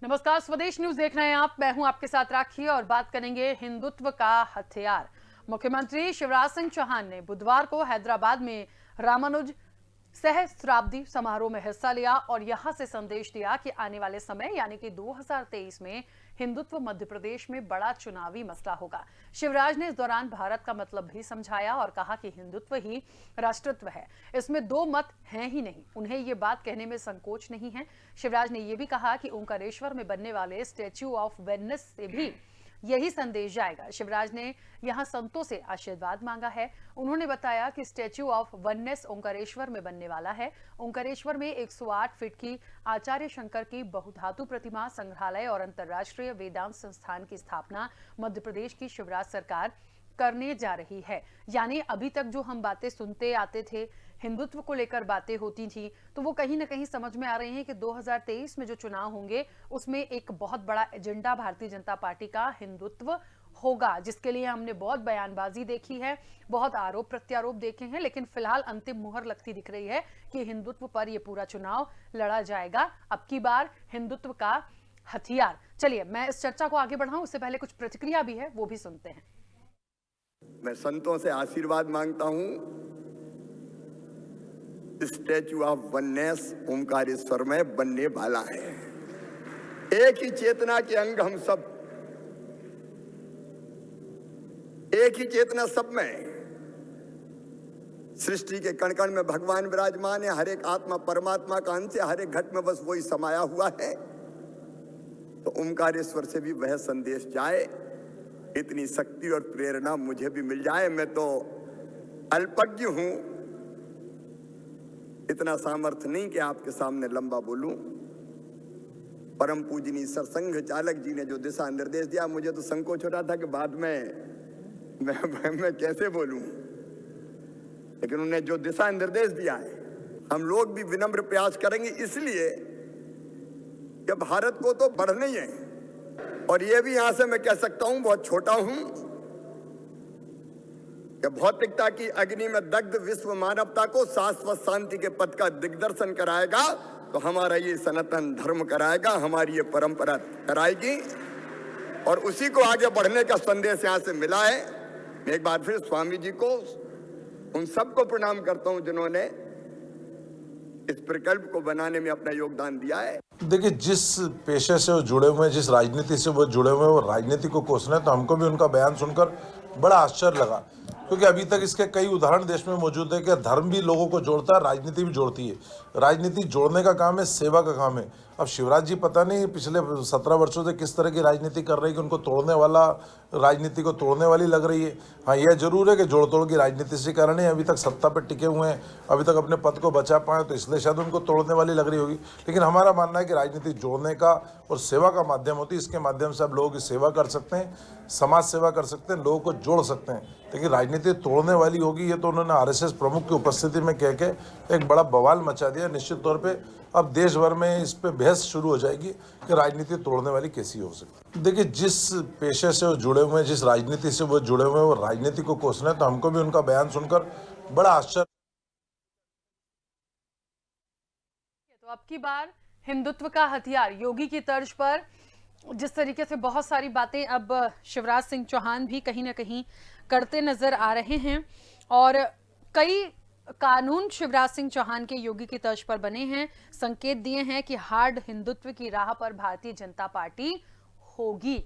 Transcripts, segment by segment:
नमस्कार, स्वदेश न्यूज देख रहे हैं आप। मैं हूं आपके साथ राखी और बात करेंगे हिंदुत्व का हथियार। मुख्यमंत्री शिवराज सिंह चौहान ने बुधवार को हैदराबाद में रामानुज सहस्त्राब्दी समारोह में हिस्सा लिया और यहां से संदेश दिया कि आने वाले समय यानी कि 2023 में हिंदुत्व मध्य प्रदेश में बड़ा चुनावी मसला होगा। शिवराज ने इस दौरान भारत का मतलब भी समझाया और कहा कि हिंदुत्व ही राष्ट्रत्व है, इसमें दो मत हैं ही नहीं। उन्हें ये बात कहने में संकोच नहीं है। शिवराज ने यह भी कहा कि ओंकारेश्वर में बनने वाले स्टैच्यू ऑफ वेलनेस से भी यही संदेश जाएगा। शिवराज ने यहां संतों से आशीर्वाद मांगा है। उन्होंने बताया कि स्टैच्यू ऑफ वननेस ओंकारेश्वर में बनने वाला है। ओंकारेश्वर में 108 फीट की आचार्य शंकर की बहुधातु प्रतिमा, संग्रहालय और अंतर्राष्ट्रीय वेदांत संस्थान की स्थापना मध्य प्रदेश की शिवराज सरकार करने जा रही है। यानी अभी तक जो हम बातें सुनते आते थे, हिंदुत्व को लेकर बातें होती थी, तो वो कहीं ना कहीं समझ में आ रही है कि 2023 में जो चुनाव होंगे उसमें एक बहुत बड़ा एजेंडा भारतीय जनता पार्टी का हिंदुत्व होगा, जिसके लिए हमने बहुत बयानबाजी देखी है, बहुत आरोप प्रत्यारोप देखे हैं, लेकिन फिलहाल अंतिम मुहर लगती दिख रही है कि हिंदुत्व पर यह पूरा चुनाव लड़ा जाएगा। अब की बार हिंदुत्व का हथियार। चलिए मैं इस चर्चा को आगे बढ़ाऊं, उससे पहले कुछ प्रतिक्रिया भी है, वो भी सुनते हैं। मैं संतों से आशीर्वाद मांगता हूं। स्टैच्यू ऑफ वननेस ओंकारेश्वर में बनने वाला है। एक ही चेतना के अंग हम सब, एक ही चेतना सब में। सृष्टि के कण कण में भगवान विराजमान है। हर एक आत्मा परमात्मा का अंश है। हर एक घट में बस वही समाया हुआ है। तो ओंकारेश्वर से भी वह संदेश जाए, इतनी शक्ति और प्रेरणा मुझे भी मिल जाए। मैं तो अल्पज्ञ हूं, इतना सामर्थ्य नहीं कि आपके सामने लंबा बोलूं। परम पूजनीय सरसंघ चालक जी ने जो दिशा निर्देश दिया, मुझे तो संकोच हो रहा था कि बाद में मैं कैसे बोलूं, लेकिन उन्होंने जो दिशा निर्देश दिया है, हम लोग भी विनम्र प्रयास करेंगे। इसलिए कि भारत को तो बढ़ना ही है। और ये भी यहां से मैं कह सकता हूं, बहुत छोटा हूं, कि भौतिकता की अग्नि में दग्ध विश्व मानवता को शाश्वत शांति के पथ का दिग्दर्शन कराएगा, तो हमारा ये सनातन धर्म कराएगा, हमारी ये परंपरा कराएगी। और उसी को आगे बढ़ने का संदेश यहां से मिला है। मैं एक बार फिर स्वामी जी को, उन सबको प्रणाम करता हूं जिन्होंने इस प्रकल्प को बनाने में अपना योगदान दिया है। देखिए, जिस पेशे से वो जुड़े हुए हैं, जिस राजनीति से वो जुड़े हुए हैं, वो राजनीति को कोसना है, तो हमको भी उनका बयान सुनकर बड़ा आश्चर्य लगा, क्योंकि अभी तक इसके कई उदाहरण देश में मौजूद है कि धर्म भी लोगों को जोड़ता है, राजनीति भी जोड़ती है। राजनीति जोड़ने का काम है, सेवा का काम है। अब शिवराज जी पता नहीं पिछले 17 वर्षों से किस तरह की राजनीति कर रही है कि उनको तोड़ने वाला, राजनीति को तोड़ने वाली लग रही है। हाँ, यह जरूर है कि जोड़ तोड़ की राजनीति से कारण है अभी तक सत्ता पर टिके हुए हैं, अभी तक अपने पद को बचा पाए, तो इसलिए शायद उनको तोड़ने वाली लग रही होगी। लेकिन हमारा मानना है कि राजनीति जोड़ने का और सेवा का माध्यम होती है। इसके माध्यम से अब लोगों की सेवा कर सकते हैं, समाज सेवा कर सकते हैं, लोगों को जोड़ सकते हैं। लेकिन राजनीति तोड़ने वाली होगी, ये तो उन्होंने आरएसएस प्रमुख की उपस्थिति में कह के एक बड़ा बवाल मचा दिया। निश्चित तौर पे अब देश भर में इस पे बहस शुरू हो जाएगी कि राजनीति तोड़ने वाली कैसी हो सकती है। देखिए, जिस पेशे से वो जुड़े हुए हैं, जिस राजनीति से वो जुड़े हुए हैं, वो राजनीति को कोसना है, तो हमको भी उनका बयान सुनकर बड़ा आश्चर्य। तो अब की बार हिंदुत्व का हथियार योगी की तर्ज पर जिस तरीके से बहुत सारी बातें अब शिवराज सिंह चौहान भी कहीं ना कहीं करते नजर आ रहे हैं, और कई कानून शिवराज सिंह चौहान के योगी की तर्ज पर बने हैं, संकेत दिए हैं कि हार्ड हिंदुत्व की राह पर भारतीय जनता पार्टी होगी।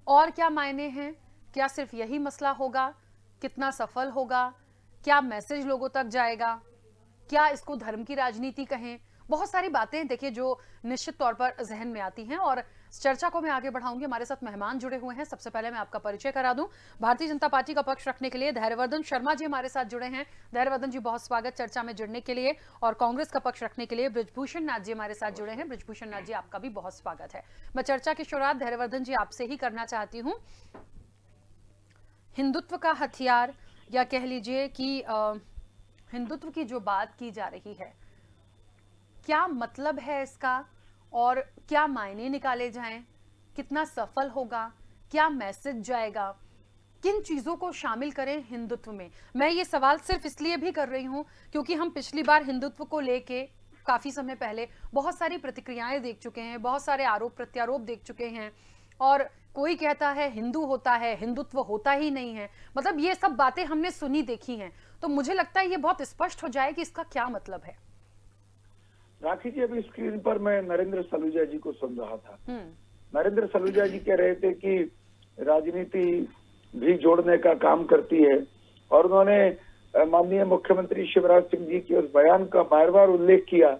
और क्या मायने हैं? क्या सिर्फ यही मसला होगा? कितना सफल होगा? क्या मैसेज लोगों तक जाएगा? क्या इसको धर्म की राजनीति कहें? बहुत सारी बातें देखिए जो निश्चित तौर पर जहन में आती हैं, और चर्चा को मैं आगे बढ़ाऊंगी। हमारे साथ मेहमान जुड़े हुए हैं। सबसे पहले मैं आपका परिचय करा दूं। भारतीय जनता पार्टी का पक्ष रखने के लिए धैर्यवर्धन शर्मा जी हमारे साथ जुड़े हैं। धैर्यवर्धन जी, बहुत स्वागत चर्चा में जुड़ने के लिए। और कांग्रेस का पक्ष रखने के लिए बृजभूषण नाथ जी हमारे साथ जुड़े हैं। बृजभूषण नाथ जी, आपका भी बहुत स्वागत है। मैं चर्चा की शुरुआत धैर्यवर्धन जी आपसे ही करना चाहती हूँ। हिंदुत्व का हथियार, या कह लीजिए कि हिंदुत्व की जो बात की जा रही है, क्या मतलब है इसका, और क्या मायने निकाले जाएं? कितना सफल होगा? क्या मैसेज जाएगा? किन चीजों को शामिल करें हिंदुत्व में? मैं ये सवाल सिर्फ इसलिए भी कर रही हूं क्योंकि हम पिछली बार हिंदुत्व को लेके काफ़ी समय पहले बहुत सारी प्रतिक्रियाएं देख चुके हैं, बहुत सारे आरोप प्रत्यारोप देख चुके हैं, और कोई कहता है हिंदू होता है, हिंदुत्व होता ही नहीं है। मतलब ये सब बातें हमने सुनी देखी हैं, तो मुझे लगता है ये बहुत स्पष्ट हो जाए कि इसका क्या मतलब है। राखी जी, अभी स्क्रीन पर मैं नरेंद्र सलूजा जी को सुन रहा था। नरेंद्र सलूजा जी कह रहे थे कि राजनीति भी जोड़ने का काम करती है, और उन्होंने माननीय मुख्यमंत्री शिवराज सिंह जी के उस बयान का बार बार उल्लेख किया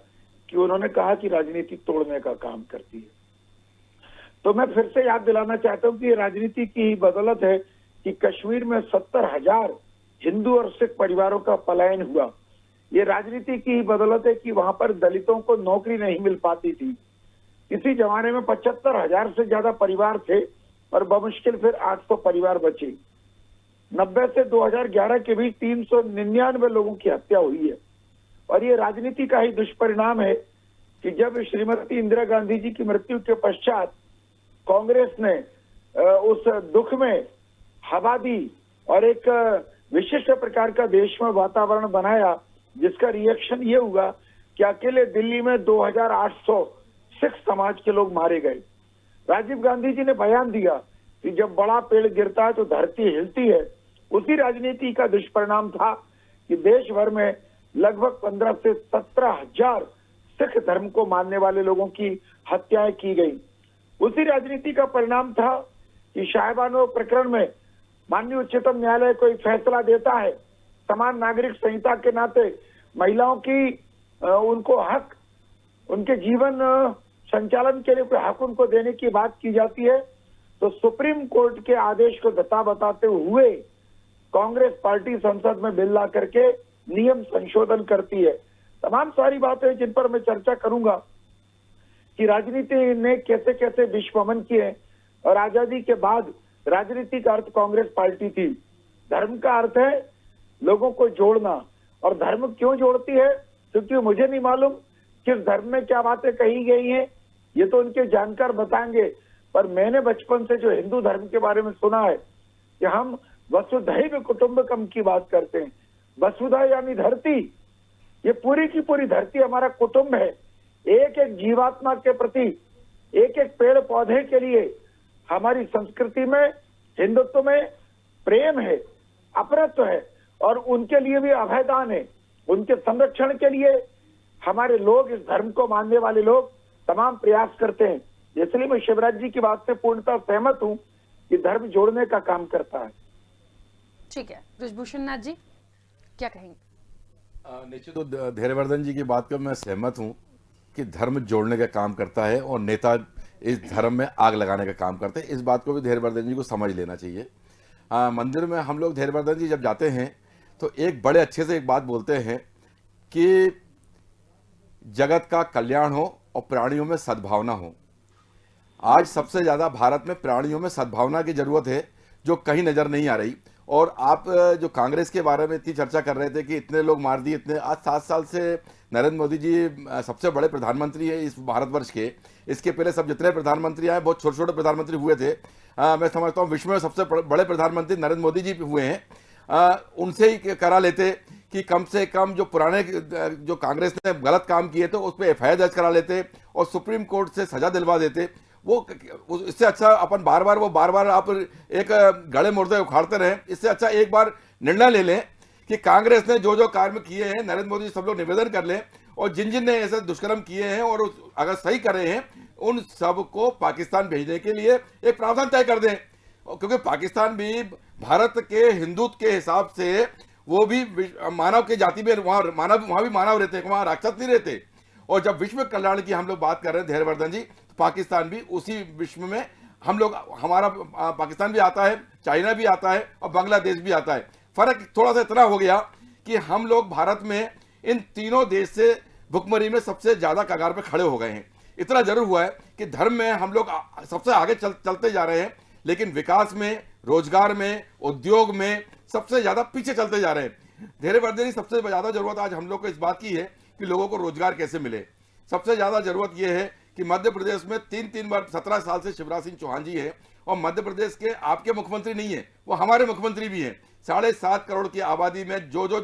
कि उन्होंने कहा कि राजनीति तोड़ने का काम करती है। तो मैं फिर से याद दिलाना चाहता हूं कि ये राजनीति की ही बदौलत है कि कश्मीर में 70,000 हिंदू और सिख परिवारों का पलायन हुआ। ये राजनीति की ही बदौलत है कि वहां पर दलितों को नौकरी नहीं मिल पाती थी। इसी जमाने में 75,000 से ज्यादा परिवार थे और बमुश्किल फिर 800 परिवार बचे। 90 से 2011 के बीच 399 लोगों की हत्या हुई है। और ये राजनीति का ही दुष्परिणाम है कि जब श्रीमती इंदिरा गांधी जी की मृत्यु के पश्चात कांग्रेस ने उस दुख में हवा दी और एक विशिष्ट प्रकार का देश में वातावरण बनाया, जिसका रिएक्शन ये हुआ कि अकेले दिल्ली में 2800 सिख समाज के लोग मारे गए। राजीव गांधी जी ने बयान दिया कि जब बड़ा पेड़ गिरता है तो धरती हिलती है। उसी राजनीति का दुष्परिणाम था कि देश भर में लगभग 15 से 17,000 सिख धर्म को मानने वाले लोगों की हत्याएं की गई। उसी राजनीति का परिणाम था कि शाहबानो प्रकरण में माननीय उच्चतम न्यायालय कोई फैसला देता है, समान नागरिक संहिता के नाते महिलाओं की उनको हक, उनके जीवन संचालन के लिए कोई हक उनको देने की बात की जाती है, तो सुप्रीम कोर्ट के आदेश को दता बताते हुए कांग्रेस पार्टी संसद में बिल ला करके नियम संशोधन करती है। तमाम सारी बातें जिन पर मैं चर्चा करूंगा कि राजनीति ने कैसे कैसे विश्वमन किए, और आजादी के बाद राजनीति का अर्थ कांग्रेस पार्टी थी। धर्म का अर्थ है लोगों को जोड़ना, और धर्म क्यों जोड़ती है, क्योंकि मुझे नहीं मालूम किस धर्म में क्या बातें कही गई हैं, ये तो उनके जानकार बताएंगे। पर मैंने बचपन से जो हिंदू धर्म के बारे में सुना है कि हम वसुधैव कुटुंबकम की बात करते हैं। वसुधा यानी धरती, ये पूरी की पूरी धरती हमारा कुटुंब है। एक एक जीवात्मा के प्रति, एक एक पेड़ पौधे के लिए हमारी संस्कृति में, हिंदुत्व में प्रेम है, अपरत्व है, और उनके लिए भी अभयदान है। उनके संरक्षण के लिए हमारे लोग, इस धर्म को मानने वाले लोग तमाम प्रयास करते हैं। इसलिए मैं शिवराज जी की बात से पूर्णतः सहमत हूं कि धर्म जोड़ने का काम करता है। ठीक है, बृजभूषण नाथ जी क्या कहेंगे? निश्चित तो धैर्यवर्धन जी की बात पर मैं सहमत हूं कि धर्म जोड़ने का काम करता है और नेता इस धर्म में आग लगाने का काम करते हैं। इस बात को भी धैर्यवर्धन जी को समझ लेना चाहिए। मंदिर में हम लोग, धैर्यवर्धन जी जब जाते हैं तो एक बड़े अच्छे से एक बात बोलते हैं कि जगत का कल्याण हो और प्राणियों में सद्भावना हो। आज सबसे ज़्यादा भारत में प्राणियों में सद्भावना की ज़रूरत है, जो कहीं नज़र नहीं आ रही। और आप जो कांग्रेस के बारे में इतनी चर्चा कर रहे थे कि इतने लोग मार दिए, इतने, आज 7 साल से नरेंद्र मोदी जी सबसे बड़े प्रधानमंत्री है इस भारतवर्ष के। इसके पहले सब जितने प्रधानमंत्री आए बहुत छोटे छोटे प्रधानमंत्री हुए थे। मैं समझता हूँ विश्व में सबसे बड़े प्रधानमंत्री नरेंद्र मोदी जी हुए हैं। उनसे ही करा लेते कि कम से कम जो पुराने जो कांग्रेस ने गलत काम किए थे उस पर FIR दर्ज करा लेते और सुप्रीम कोर्ट से सजा दिलवा देते। वो इससे अच्छा अपन बार बार आप एक गड़े मुर्दे उखाड़ते रहे। इससे अच्छा एक बार निर्णय ले लें कि कांग्रेस ने जो जो कार्य किए हैं, नरेंद्र मोदी सब लोग निवेदन कर लें, और जिन जिन ने ऐसे दुष्कर्म किए हैं और अगर सही कर रहे हैं उन सब को पाकिस्तान भेजने के लिए एक प्रावधान तय कर दें। क्योंकि पाकिस्तान भी भारत के हिंदुत्व के हिसाब से वो भी मानव की जाति में, वहाँ भी मानव रहते हैं, वहाँ राक्षस नहीं रहते। और जब विश्व कल्याण की हम लोग बात कर रहे हैं धैर्यवर्धन जी, तो पाकिस्तान भी उसी विश्व में हम लोग, हमारा पाकिस्तान भी आता है, चाइना भी आता है और बांग्लादेश भी आता है। फर्क थोड़ा सा इतना हो गया कि हम लोग भारत में इन तीनों देश से भुखमरी में सबसे ज्यादा कगार पे खड़े हो गए हैं। इतना जरूर हुआ है कि धर्म में हम लोग सबसे आगे चलते जा रहे हैं, लेकिन विकास में, रोजगार में, उद्योग में सबसे ज्यादा पीछे चलते जा रहे हैं। धैर्यवर्धन जी, सबसे ज्यादा जरूरत आज हम लोग को इस बात की है कि लोगों को रोजगार कैसे मिले। सबसे ज्यादा जरूरत यह है कि मध्य प्रदेश में 3 बार 17 साल से शिवराज सिंह चौहान जी है, और मध्य प्रदेश के आपके मुख्यमंत्री नहीं है, वो हमारे मुख्यमंत्री भी हैं। 7.5 करोड़ की आबादी में जो जो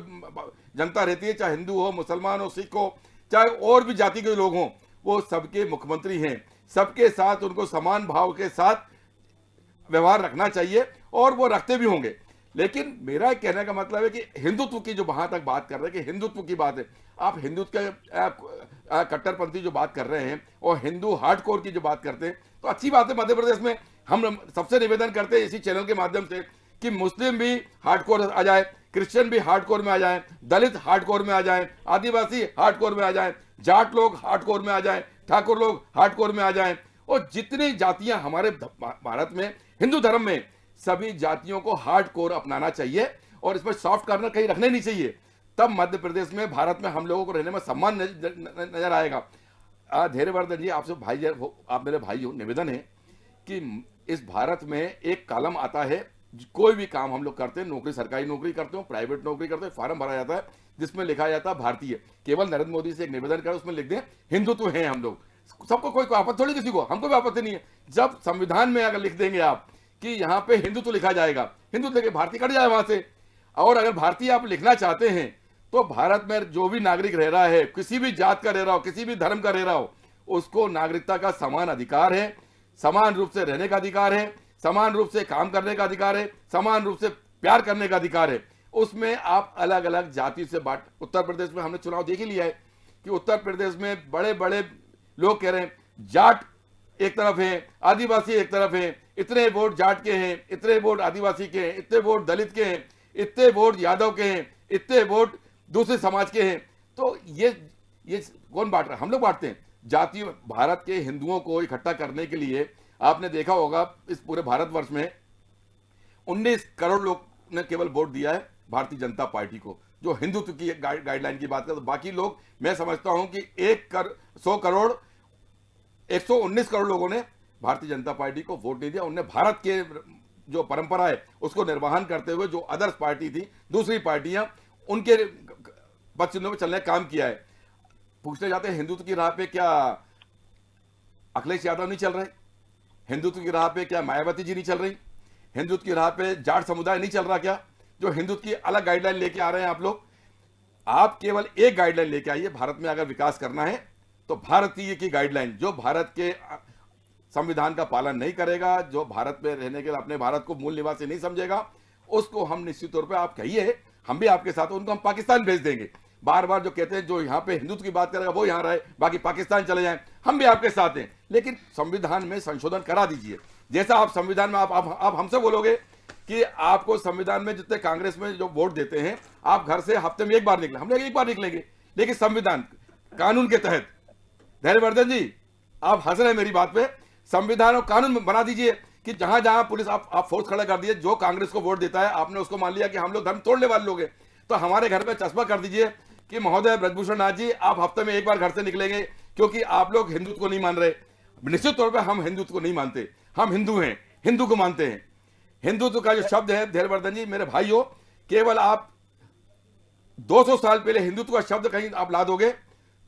जनता रहती है, चाहे हिंदू हो, मुसलमान हो, सिख हो, चाहे और भी जाति के लोग हों, वो सबके मुख्यमंत्री हैं, सबके साथ उनको समान भाव के साथ व्यवहार रखना चाहिए और वो रखते भी होंगे। लेकिन मेरा कहने का मतलब है कि हिंदुत्व की जो वहां तक बात कर रहे हैं कि हिंदुत्व की बात है, आप हिंदुत्व का कट्टरपंथी जो बात कर रहे हैं और हिंदू हार्डकोर की जो बात करते हैं, तो अच्छी बात है। मध्य प्रदेश में हम सबसे निवेदन करते हैं इसी चैनल के माध्यम से कि मुस्लिम भी हार्डकोर आ जाए, क्रिश्चियन भी हार्डकोर में आ जाए, दलित हार्डकोर में आ जाए, आदिवासी हार्डकोर में आ जाए, जाट लोग हार्डकोर में आ जाए, ठाकुर लोग हार्डकोर में आ जाए, और जितनी जातियां हमारे भारत में हिंदू धर्म में, सभी जातियों को हार्डकोर अपनाना चाहिए और इसमें सॉफ्ट कॉर्नर कहीं रखने नहीं चाहिए। तब मध्य प्रदेश में, भारत में हम लोगों को रहने में सम्मान नजर आएगा। धैर्यवर्धन जी, आपसे भाई, आप मेरे भाई हो, निवेदन है कि इस भारत में एक कॉलम आता है, कोई भी काम हम लोग करते हैं, नौकरी, सरकारी नौकरी करते हो, प्राइवेट नौकरी करते हो, फॉर्म भरा जाता है जिसमें लिखा जाता है भारतीय। केवल नरेंद्र मोदी से एक निवेदन करें, उसमें लिख दें हिंदुत्व हैं हम लोग, सबको कोई आपत्ति थोड़ी, किसी को, हमको भी आपत्ति नहीं है। जब संविधान में अगर लिख देंगे आप कि यहाँ पे हिंदुत्व लिखा जाएगा, हिंदुत्व लेके भारतीय कट जाए वहां से। और अगर भारतीय आप लिखना चाहते हैं तो भारत में जो भी नागरिक रह रहा है, किसी भी जात का रह रहा हो, किसी भी धर्म का रह रहा हो, उसको नागरिकता का समान अधिकार है, समान रूप से रहने का अधिकार है, समान रूप से काम करने का अधिकार है, समान रूप से प्यार करने का अधिकार है। उसमें आप अलग अलग जाति से बांट, उत्तर प्रदेश में हमने चुनाव देख ही लिया है कि उत्तर प्रदेश में बड़े बड़े लोग कह रहे हैं जाट एक तरफ है, आदिवासी एक तरफ है, इतने वोट जाट के हैं, इतने वोट आदिवासी के हैं, इतने वोट दलित के हैं, इतने वोट यादव के हैं, इतने वोट दूसरे समाज के हैं। तो ये कौन बांट रहा है? हम लोग बांटते हैं। जाति भारत के हिंदुओं को इकट्ठा करने के लिए आपने देखा होगा इस पूरे भारतवर्ष में 19 करोड़ लोग ने केवल वोट दिया है भारतीय जनता पार्टी को, जो हिंदुत्व की गाइडलाइन की बात करते। बाकी लोग, मैं समझता हूं कि 100 करोड़ 119 करोड़ लोगों ने भारतीय जनता पार्टी को वोट नहीं दिया। उनने भारत के जो परंपरा है उसको निर्वहन करते हुए जो अदर्स पार्टी थी, दूसरी पार्टियां, उनके पक्षों में चलने का काम किया है। पूछने जाते हैं हिंदुत्व की राह पे क्या अखिलेश यादव नहीं चल रहे? हिंदुत्व की राह पे क्या मायावती जी नहीं चल रही? हिंदुत्व की राह पे जाट समुदाय नहीं चल रहा क्या? जो हिंदुत्व की अलग गाइडलाइन लेके आ रहे हैं आप लोग। आप केवल एक गाइडलाइन लेके आइए। भारत में अगर विकास करना है तो भारतीय की गाइडलाइन, जो भारत के संविधान का पालन नहीं करेगा, जो भारत में रहने के लिए अपने भारत को मूल निवासी नहीं समझेगा, उसको हम निश्चित तौर पे, आप कहिए, हम भी आपके साथ, उनको हम पाकिस्तान भेज देंगे। बार बार जो कहते हैं जो यहाँ पे हिंदुत्व की बात करेगा वो यहाँ रहे, बाकी पाकिस्तान चले जाएं, हम भी आपके साथ हैं। लेकिन संविधान में संशोधन करा दीजिए। जैसा आप संविधान में आप हमसे बोलोगे कि आपको संविधान में जितने कांग्रेस में जो वोट देते हैं, आप घर से हफ्ते में एक बार निकले, हम लोग एक बार निकलेंगे, लेकिन संविधान कानून के तहत। धैर्यवर्धन जी, आप हंस रहे हैं मेरी बात पे। संविधान और कानून बना दीजिए कि जहां जहां पुलिस, आप फोर्स खड़ा कर दिए, जो कांग्रेस को वोट देता है आपने उसको मान लिया कि हम लोग धर्म तोड़ने वाले लोग हैं, तो हमारे घर पे चश्मा कर दीजिए कि महोदय ब्रजभूषण नाथ जी, आप हफ्ते में एक बार घर से निकलेंगे क्योंकि आप लोग हिंदुत्व को नहीं मान रहे। निश्चित तौर पर हम हिंदुत्व को नहीं मानते, हम हिंदू हैं, हिंदू को मानते हैं। हिंदुत्व का जो शब्द है, धैर्यवर्धन जी मेरे भाई हो, केवल आप 200 साल पहले हिंदुत्व का शब्द कहीं आप ला दोगे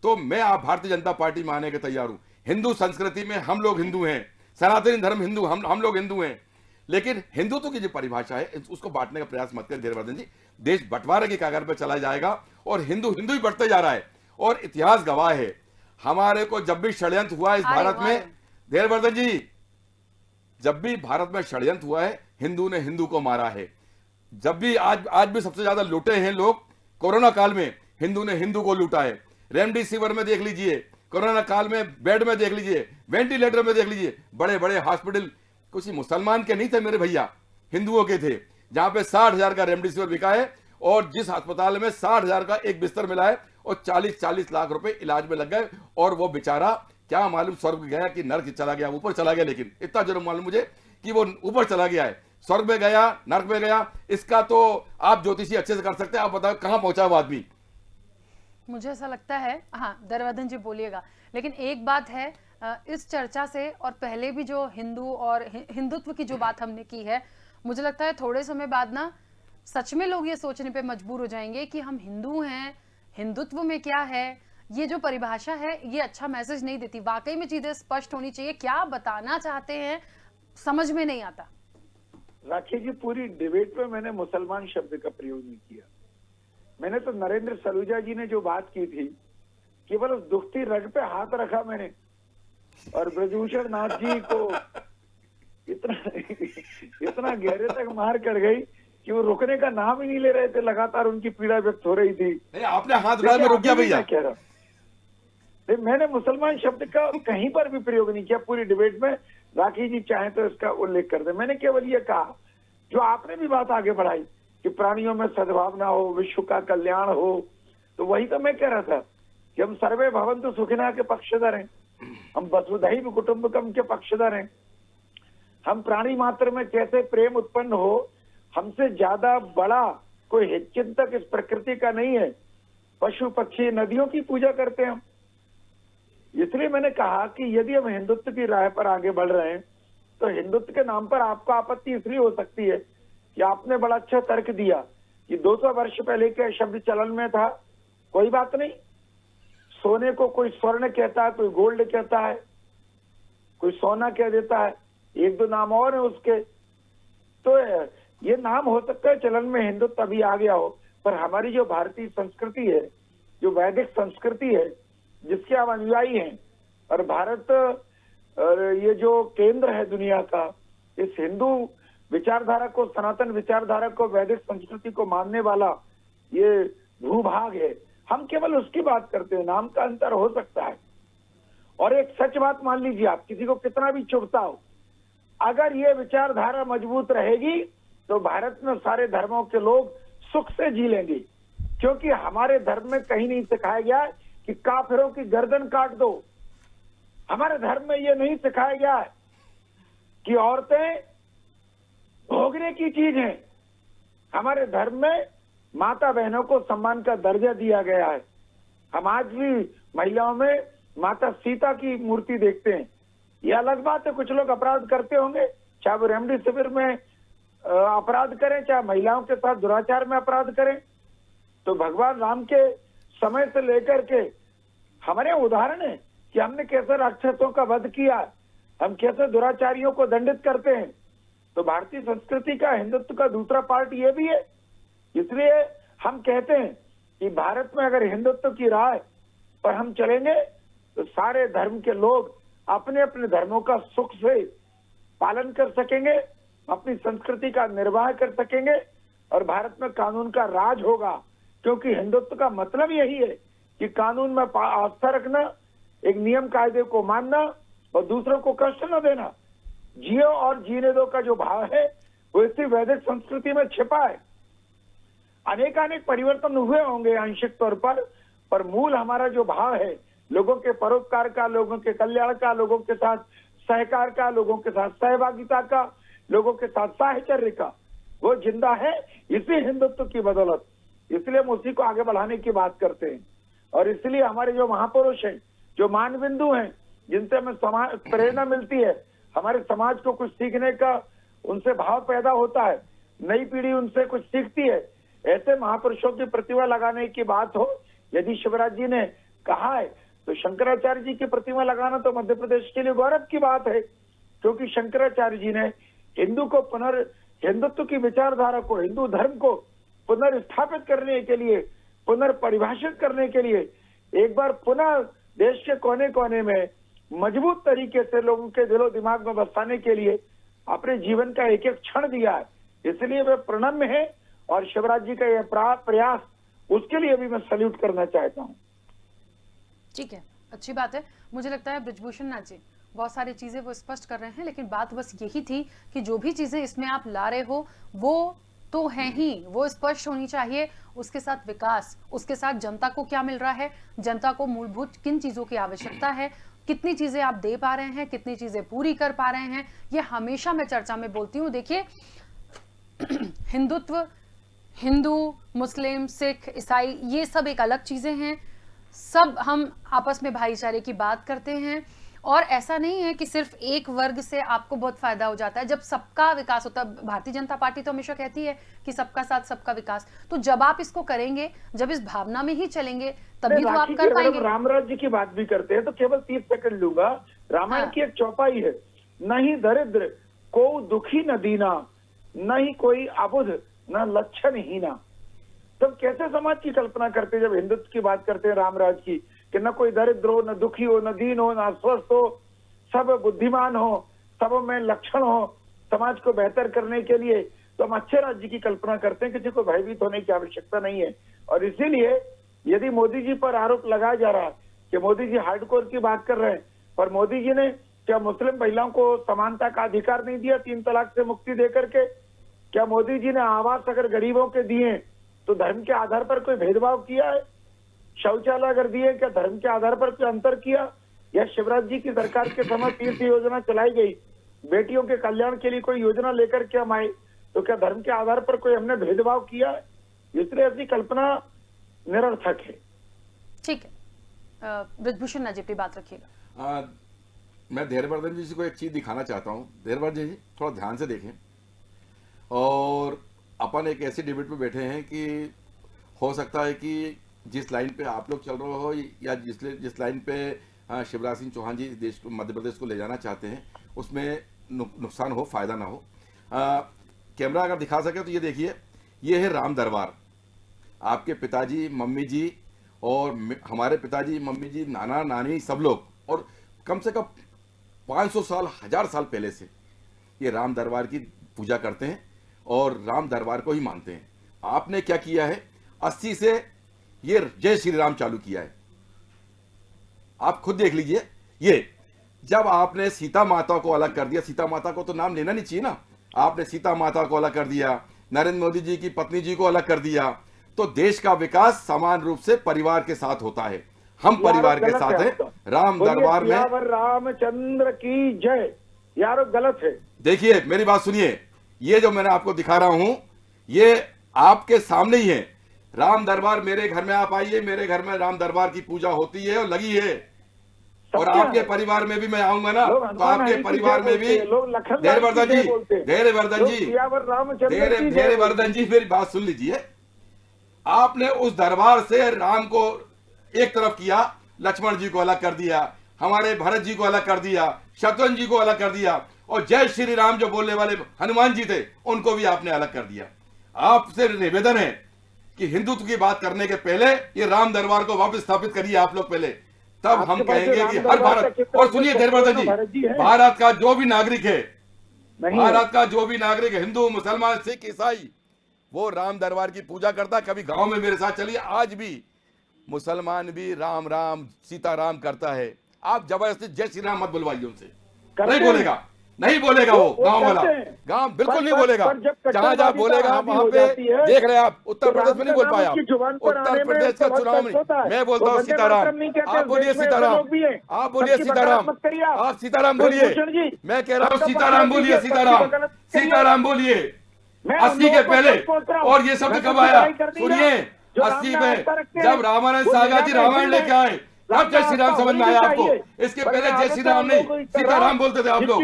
तो मैं आप भारतीय जनता पार्टी में आने के तैयार हूं। हिंदू संस्कृति में हम लोग हिंदू हैं, सनातनी धर्म हिंदू, हम लोग हिंदू हैं। लेकिन हिंदुत्व की जो परिभाषा है उसको बांटने का प्रयास मत करें धैर्यवर्धन जी। देश बंटवारे की कगार पर चला जाएगा और हिंदू ही बढ़ते जा रहा है। और इतिहास गवाह है, हमारे को जब भी षड्यंत्र हुआ इस भारत में, धैर्यवर्धन जी, जब भी भारत में षड्यंत्र हुआ है, हिंदू ने हिंदू को मारा है। जब भी आज भी सबसे ज्यादा लूटे हैं लोग, कोरोना काल में हिंदू ने हिंदू को लूटा है। रेमडेसिविर में देख लीजिए, कोरोना काल में बेड में देख लीजिए, वेंटिलेटर में देख लीजिए, बड़े बड़े हॉस्पिटल कुछ मुसलमान के नहीं थे मेरे भैया, हिंदुओं के थे, जहां पे 60,000 का रेमडेसिविर बिका है और जिस अस्पताल में 60,000 का एक बिस्तर मिला है और 40-40 लाख रुपए इलाज में लग गए। और वो बेचारा क्या मालूम स्वर्ग गया कि नर्क चला गया, ऊपर चला गया, लेकिन इतना जरूर मालूम मुझे कि वो ऊपर चला गया है, स्वर्ग में गया, नर्क में गया। इसका तो आप ज्योतिषी अच्छे से कर सकते हैं। आप बताओ कहां पहुंचा वो आदमी? मुझे ऐसा लगता है, हाँ धैर्यवर्धन जी बोलिएगा, लेकिन एक बात है, इस चर्चा से और पहले भी जो हिंदू और हिंदुत्व की जो बात हमने की है, मुझे लगता है थोड़े समय बाद ना सच में लोग ये सोचने पे मजबूर हो जाएंगे कि हम हिंदू हैं, हिंदुत्व में क्या है। ये जो परिभाषा है ये अच्छा मैसेज नहीं देती। वाकई में चीजें स्पष्ट होनी चाहिए, क्या बताना चाहते हैं समझ में नहीं आता। राखी जी, पूरी डिबेट में मैंने मुसलमान शब्द का प्रयोग नहीं किया। मैंने तो नरेंद्र सलूजा जी ने जो बात की थी केवल उस दुखती रग पे हाथ रखा मैंने, और ब्रजभूषण नाथ जी को इतना गहरे तक मार कर गई कि वो रुकने का नाम ही नहीं ले रहे थे, लगातार उनकी पीड़ा व्यक्त हो रही थी। नहीं, आपने हाथ उठाया, मैं रुक गया भैया। कह रहा नहीं, मैंने मुसलमान शब्द का कहीं पर भी प्रयोग नहीं किया पूरी डिबेट में। राखी जी चाहे तो इसका उल्लेख कर दे। मैंने केवल ये कहा, जो आपने भी बात आगे बढ़ाई कि प्राणियों में सद्भावना हो, विश्व का कल्याण हो, तो वही तो मैं कह रहा था कि हम सर्वे भवन्तु सुखिनः के पक्षधर हैं, हम वसुधैव कुटुंबकम के पक्षधर हैं। हम प्राणी मात्र में कैसे प्रेम उत्पन्न हो, हमसे ज्यादा बड़ा कोई हितचिंतक इस प्रकृति का नहीं है। पशु पक्षी नदियों की पूजा करते हैं हम। इसलिए मैंने कहा कि यदि हम हिंदुत्व की राह पर आगे बढ़ रहे हैं तो हिंदुत्व के नाम पर आपको आपत्ति इसलिए हो सकती है कि आपने बड़ा अच्छा तर्क दिया कि 200 वर्ष पहले के शब्द चलन में था। कोई बात नहीं, सोने को कोई स्वर्ण कहता है, कोई गोल्ड कहता है, कोई सोना कह देता है, एक दो नाम और है उसके। तो ये नाम हो सकता है चलन में हिंदुत्व अभी आ गया हो, पर हमारी जो भारतीय संस्कृति है, जो वैदिक संस्कृति है, जिसके आप अनुयायी हैं, और भारत और ये जो केंद्र है दुनिया का, इस हिंदू विचारधारा को, सनातन विचारधारा को, वैदिक संस्कृति को मानने वाला ये भूभाग है। हम केवल उसकी बात करते हैं, नाम का अंतर हो सकता है। और एक सच बात मान लीजिए, आप किसी को कितना भी चुभता हो, अगर ये विचारधारा मजबूत रहेगी तो भारत में सारे धर्मों के लोग सुख से जी लेंगे। क्योंकि हमारे धर्म में कहीं नहीं सिखाया गया है कि काफिरों की गर्दन काट दो। हमारे धर्म में ये नहीं सिखाया गया है कि औरतें भोगने की चीज हैं। हमारे धर्म में माता बहनों को सम्मान का दर्जा दिया गया है। हम आज भी महिलाओं में माता सीता की मूर्ति देखते हैं। ये अलग बात है, कुछ लोग अपराध करते होंगे, चाहे वो रेमडेसिविर में अपराध करें, चाहे महिलाओं के साथ दुराचार में अपराध करें। तो भगवान राम के समय से लेकर के हमारे उदाहरण है कि हमने कैसे राक्षसों का वध किया, हम कैसे दुराचारियों को दंडित करते हैं। तो भारतीय संस्कृति का, हिंदुत्व का दूसरा पार्ट ये भी है। इसलिए हम कहते हैं कि भारत में अगर हिंदुत्व की राह पर हम चलेंगे तो सारे धर्म के लोग अपने अपने धर्मों का सुख से पालन कर सकेंगे, अपनी संस्कृति का निर्वाह कर सकेंगे, और भारत में कानून का राज होगा। क्योंकि हिंदुत्व का मतलब यही है कि कानून में आस्था रखना, एक नियम कायदे को मानना और दूसरों को कष्ट न देना। जियो और जीने दो का जो भाव है वो इसी वैदिक संस्कृति में छिपा है। अनेकानेक परिवर्तन हुए होंगे आंशिक तौर पर मूल हमारा जो भाव है, लोगों के परोपकार का, लोगों के कल्याण का, लोगों के साथ सहकार का, लोगों के साथ सहभागिता का, लोगों के साथ साहचर्य का, वो जिंदा है इसी हिंदुत्व की बदौलत। इसलिए हम उसी को आगे बढ़ाने की बात करते हैं। और इसलिए हमारे जो महापुरुष हैं, जो मानबिंदु हैं, जिनसे हमें समाज प्रेरणा मिलती है, हमारे समाज को कुछ सीखने का उनसे भाव पैदा होता है, नई पीढ़ी उनसे कुछ सीखती है, ऐसे महापुरुषों की प्रतिमा लगाने की बात हो, यदि शिवराज जी ने कहा है तो शंकराचार्य जी की प्रतिमा लगाना तो मध्य प्रदेश के लिए गौरव की बात है। क्योंकि शंकराचार्य जी ने हिंदुत्व की विचारधारा को, हिंदू धर्म को पुनर्स्थापित करने के लिए, पुनर्परिभाषित करने के लिए, एक बार पुनः देश के कोने कोने में मजबूत तरीके से लोगों के दिलो दिमाग में बसाने के लिए अपने जीवन का एक एक क्षण दिया है। इसलिए वे प्रणम्य है, और शिवराज जी का यह प्रयास, उसके लिए भी मैं सल्यूट करना चाहता हूँ। ठीक है, अच्छी बात है। मुझे लगता है ब्रजभूषण नाथ जी बहुत सारी चीजें वो स्पष्ट कर रहे हैं, लेकिन बात बस यही थी कि जो भी चीजें इसमें आप ला रहे हो वो तो है ही, वो स्पष्ट होनी चाहिए। उसके साथ विकास, उसके साथ जनता को क्या मिल रहा है, जनता को मूलभूत किन चीजों की आवश्यकता है, कितनी चीजें आप दे पा रहे हैं, कितनी चीजें पूरी कर पा रहे हैं, ये हमेशा मैं चर्चा में बोलती हूँ। देखिए, हिंदुत्व, हिंदू, मुस्लिम, सिख, ईसाई, ये सब एक अलग चीजें हैं। सब हम आपस में भाईचारे की बात करते हैं, और ऐसा नहीं है कि सिर्फ एक वर्ग से आपको बहुत फायदा हो जाता है। जब सबका विकास होता है, भारतीय जनता पार्टी तो हमेशा कहती है कि सबका साथ सबका विकास, तो जब आप इसको करेंगे, जब इस भावना में ही चलेंगे, तभी तो आप कर पाएंगे। राम राज्य की बात भी करते हैं तो केवल 30 सेकंड लूंगा। रामायण की एक चौपाई है, नहीं दरिद्र को दुखी न दीना, नहीं कोई अबुध न लक्षण हीना। तब कैसे समाज की कल्पना करते हैं जब हिंदुत्व की बात करते हैं, राम राज्य की, कि न कोई दरिद्र हो, न दुखी हो, न दीन हो, न अस्वस्थ हो, सब बुद्धिमान हो, सब में लक्षण हो समाज को बेहतर करने के लिए, तो हम अच्छे राज्य की कल्पना करते हैं, किसी को भयभीत होने की आवश्यकता नहीं है। और इसीलिए यदि मोदी जी पर आरोप लगाया जा रहा है कि मोदी जी हार्डकोर की बात कर रहे हैं, पर मोदी जी ने क्या मुस्लिम महिलाओं को समानता का अधिकार नहीं दिया 3 तलाक से मुक्ति देकर के? क्या मोदी जी ने आवास अगर गरीबों के दिए तो धर्म के आधार पर कोई भेदभाव किया है? शौचालय अगर दिए क्या धर्म के आधार पर कोई अंतर किया? या शिवराज जी की सरकार के समय तीर्थ योजना चलाई गई, बेटियों के कल्याण के लिए कोई योजना लेकर के हम आए, तो क्या धर्म के आधार पर कोई हमने भेदभाव किया है? इसलिए ऐसी कल्पना निरर्थक है। ठीक है, ब्रजभूषण नाजी अपनी बात रखिएगा। मैं धैर्यवर्धन जी को एक चीज दिखाना चाहता हूँ। धैर्यवर्धन जी थोड़ा ध्यान से देखें, और अपन एक ऐसी डिबेट पे बैठे हैं कि हो सकता है कि जिस लाइन पे आप लोग चल रहे हो या जिस लाइन पे शिवराज सिंह चौहान जी देश को, मध्य प्रदेश को ले जाना चाहते हैं, उसमें नुकसान हो, फायदा ना हो। कैमरा अगर दिखा सके तो ये देखिए, ये है राम दरबार। आपके पिताजी, मम्मी जी और हमारे पिताजी, मम्मी जी, नाना नानी सब लोग, और कम से कम 500 साल, 1000 साल पहले से ये राम दरबार की पूजा करते हैं और राम दरबार को ही मानते हैं। आपने क्या किया है, 80 से ये जय श्री राम चालू किया है। आप खुद देख लीजिए, ये जब आपने सीता माता को अलग कर दिया, सीता माता को तो नाम लेना नहीं चाहिए ना, आपने सीता माता को अलग कर दिया, नरेंद्र मोदी जी की पत्नी जी को अलग कर दिया, तो देश का विकास समान रूप से परिवार के साथ होता है। हम परिवार के साथ हैं। राम दरबार में रामचंद्र की जय, यार गलत है। देखिए मेरी बात सुनिए, ये जो मैंने आपको दिखा रहा हूं ये आपके सामने ही है। राम दरबार, मेरे घर में आप आइए, मेरे घर में राम दरबार की पूजा होती है और लगी है, और आपके परिवार में भी मैं आऊंगा ना, तो आपके परिवार में भी धैर्यवर्धन जी मेरी बात सुन लीजिए। आपने उस दरबार से राम को एक तरफ किया, लक्ष्मण जी को अलग कर दिया, हमारे भरत जी को अलग कर दिया, शत्रुघ्न जी को अलग कर दिया, और जय श्री राम जो बोलने वाले हनुमान जी थे उनको भी आपने अलग कर दिया। आपसे निवेदन है कि हिंदुत्व की बात करने के पहले ये राम दरबार को वापस स्थापित करिए आप लोग पहले, तब हम कहेंगे कि हर भारत, और सुनिए धैर्यवर्धन जी, भारत का जो भी नागरिक है, भारत का जो भी नागरिक, हिंदू, मुसलमान, सिख, ईसाई, वो राम दरबार की पूजा करता। कभी गांव में मेरे साथ चलिए, आज भी मुसलमान भी राम राम सीता राम करता है। आप जबरदस्ती जय श्री राम मत बुलवाइए उनसे, नहीं बोलेगा, नहीं बोलेगा वो गांव वाला, गांव बिल्कुल नहीं बोलेगा। जहां जहां बोलेगा वहां पे देख रहे हैं आप, उत्तर प्रदेश में नहीं बोल पाया, उत्तर प्रदेश का चुनाव में मैं बोलता हूँ सीताराम, आप बोलिए सीताराम, आप बोलिए सीताराम, आप सीताराम बोलिए, मैं कह रहा हूँ सीताराम बोलिए, सीताराम, सीताराम बोलिए। 80 के पहले, और ये शब्द कब आया सुनिए, 80 में जब रामानंद सागर जी रामायण लेके आए, अब जय श्री राम समझ में आया आपको। इसके पहले जय श्री राम नहीं, सीताराम बोलते थे आप लोग।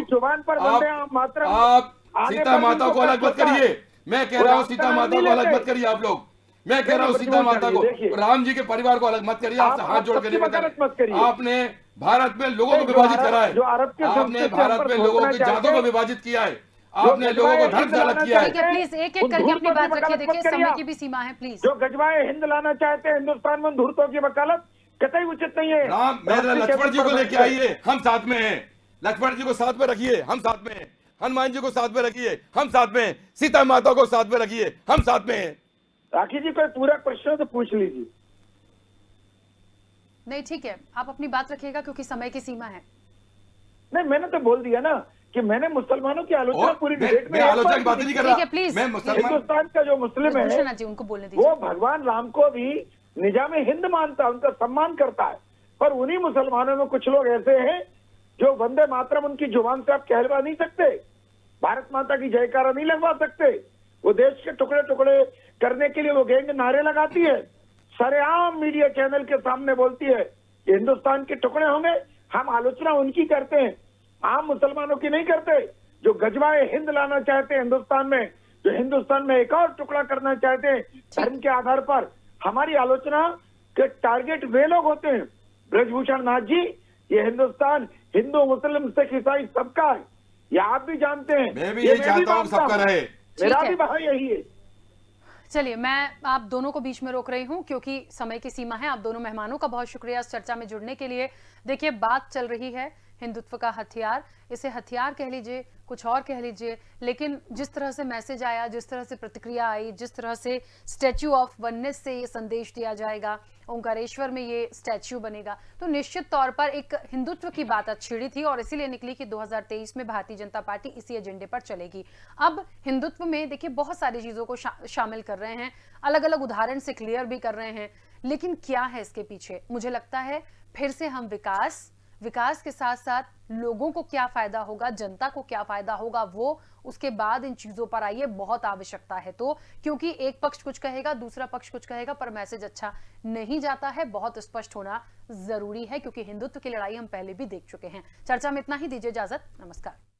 आप सीता माता को अलग मत करिए, मैं कह रहा हूँ सीता माता को अलग मत करिए आप लोग, मैं कह रहा हूँ सीता माता को, राम जी के परिवार को अलग मत करिए। आपसे हाथ जोड़ के निवेदन, आपने भारत में लोगों को विभाजित करा है, आपने भारत में लोगों की जातों को विभाजित किया है, आपने लोगों को धर्म से अलग किया है। प्लीज एक एक करके अपनी बात रखिए, देखिए समय की भी सीमा है प्लीज। जो गजवाए हिंद लाना चाहते हैं हिंदुस्तान में, धूर्तों की वकालत कतई उचित नहीं है। राम, मेरे लक्ष्मण जी को लेके आइए, हम साथ में हैं, लक्ष्मण जी को साथ में रखिए, हम साथ में हैं, हनुमान जी को साथ में रखिए, हम साथ में हैं, सीता माता को साथ में रखिए, हम साथ में हैं। राखी जी कोई पूरा प्रश्न तो पूछ लीजिए। नहीं ठीक है, आप अपनी बात रखिएगा क्योंकि समय की सीमा है। नहीं, मैंने तो बोल दिया ना कि मैंने मुसलमानों की आलोचना पूरी डिबेट में, आलोचना की बात नहीं कर रहा, प्लीज। मैं मुसलमान, हिंदुस्तान का जो मुस्लिम है जी उनको बोलने दीजिए। वो भगवान राम को भी निजामे हिंद मानता है, उनका सम्मान करता है, पर उन्हीं मुसलमानों में कुछ लोग ऐसे हैं जो वंदे मातरम उनकी जुबान से आप कहलवा नहीं सकते, भारत माता की जयकारा नहीं लगवा सकते, वो देश के टुकड़े टुकड़े करने के लिए वो गैंग नारे लगाती है, सरेआम मीडिया चैनल के सामने बोलती है कि हिंदुस्तान के टुकड़े होंगे। हम आलोचना उनकी करते हैं, आम मुसलमानों की नहीं करते, जो गजवाए हिंद लाना चाहते हैं हिंदुस्तान में, जो हिंदुस्तान में एक और टुकड़ा करना चाहते हैं धर्म के आधार पर। हमारी आलोचना के टारगेट वे लोग होते हैं। ब्रजभूषण नाथ जी, ये हिंदुस्तान हिंदू, मुस्लिम, सिख, ईसाई सबका है, ये आप भी जानते हैं, मैं भी यही चाहता हूँ सबका रहे, मेरा भी भाई यही है। चलिए, मैं आप दोनों को बीच में रोक रही हूं क्योंकि समय की सीमा है। आप दोनों मेहमानों का बहुत शुक्रिया इस चर्चा में जुड़ने के लिए। देखिए, बात चल रही है हिंदुत्व का हथियार, इसे हथियार कह लीजिए, कुछ और कह लीजिए, लेकिन जिस तरह से मैसेज आया, जिस तरह से प्रतिक्रिया आई, जिस तरह से स्टैच्यू ऑफ वननेस से ये संदेश दिया जाएगा, ओंकारेश्वर में ये स्टैच्यू बनेगा, तो निश्चित तौर पर एक हिंदुत्व की बात छिड़ी थी और इसीलिए निकली कि 2023 में भारतीय जनता पार्टी इसी एजेंडे पर चलेगी। अब हिंदुत्व में देखिए बहुत सारी चीजों को शामिल कर रहे हैं, अलग अलग उदाहरण से क्लियर भी कर रहे हैं, लेकिन क्या है इसके पीछे? मुझे लगता है फिर से हम विकास के साथ साथ लोगों को क्या फायदा होगा, जनता को क्या फायदा होगा, वो उसके बाद इन चीजों पर आइए, बहुत आवश्यकता है। तो क्योंकि एक पक्ष कुछ कहेगा, दूसरा पक्ष कुछ कहेगा, पर मैसेज अच्छा नहीं जाता है, बहुत स्पष्ट होना जरूरी है क्योंकि हिंदुत्व की लड़ाई हम पहले भी देख चुके हैं। चर्चा में इतना ही, दीजिए इजाजत, नमस्कार।